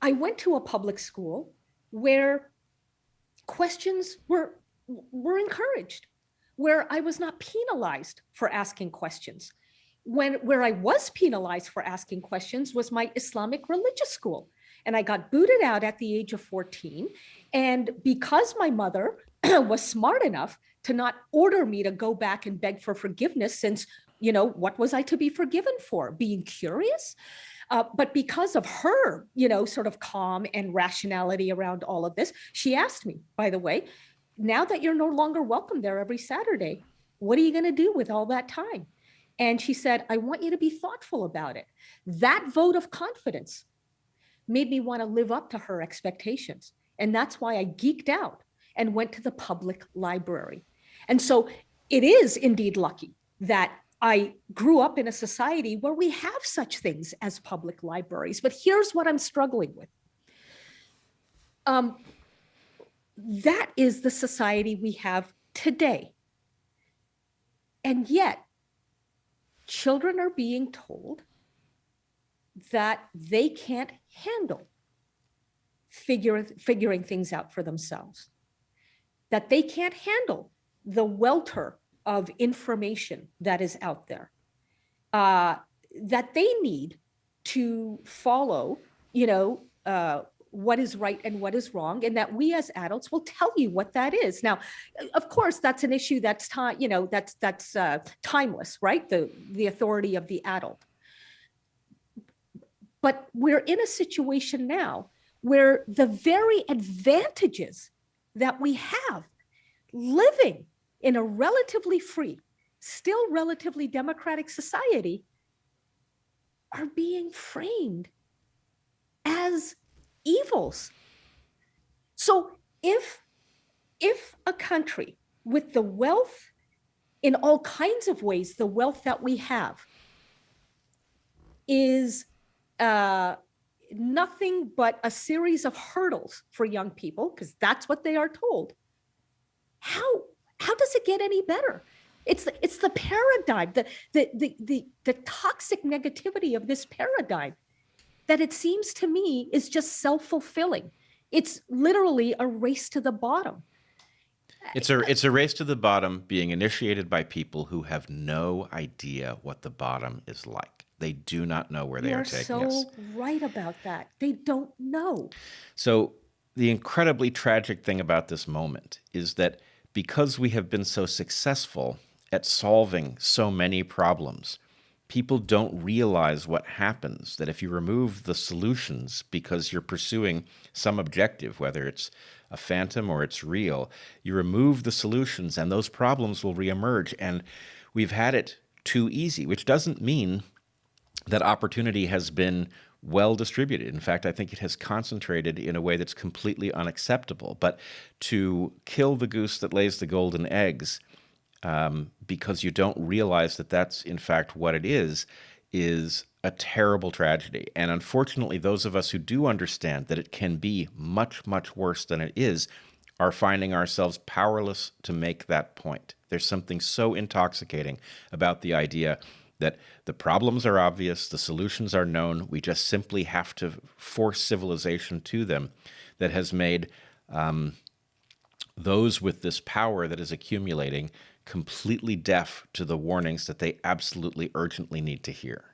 I went to a public school where questions were encouraged, where I was not penalized for asking questions. Where I was penalized for asking questions was my Islamic religious school. And I got booted out at the age of 14. And because my mother was smart enough to not order me to go back and beg for forgiveness, since, what was I to be forgiven for? Being curious? But because of her, sort of calm and rationality around all of this, she asked me, by the way, now that you're no longer welcome there every Saturday, what are you going to do with all that time? And she said, I want you to be thoughtful about it. That vote of confidence made me want to live up to her expectations. And that's why I geeked out and went to the public library. And so it is indeed lucky that I grew up in a society where we have such things as public libraries. But here's what I'm struggling with. That is the society we have today. And yet, children are being told that they can't handle figuring things out for themselves, that they can't handle the welter of information that is out there, that they need to follow, what is right and what is wrong, and that we as adults will tell you what that is. Now, of course, that's an issue that's timeless, right? The authority of the adult. But we're in a situation now where the very advantages that we have living in a relatively free, still relatively democratic society are being framed as evils. So if a country with the wealth, in all kinds of ways, the wealth that we have, is nothing but a series of hurdles for young people, because that's what they are told, how does it get any better? It's the paradigm, the toxic negativity of this paradigm that it seems to me is just self-fulfilling. It's literally a race to the bottom. It's a race to the bottom being initiated by people who have no idea what the bottom is like. They do not know where they are taking us. You're so right about that. They don't know. So the incredibly tragic thing about this moment is that because we have been so successful at solving so many problems, people don't realize what happens, that if you remove the solutions because you're pursuing some objective, whether it's a phantom or it's real, you remove the solutions and those problems will reemerge. And we've had it too easy, which doesn't mean that opportunity has been well distributed. In fact, I think it has concentrated in a way that's completely unacceptable. But to kill the goose that lays the golden eggs because you don't realize that that's in fact what it is a terrible tragedy. And unfortunately, those of us who do understand that it can be much, much worse than it is are finding ourselves powerless to make that point. There's something so intoxicating about the idea that the problems are obvious, the solutions are known, we just simply have to force civilization to them, that has made those with this power that is accumulating completely deaf to the warnings that they absolutely urgently need to hear.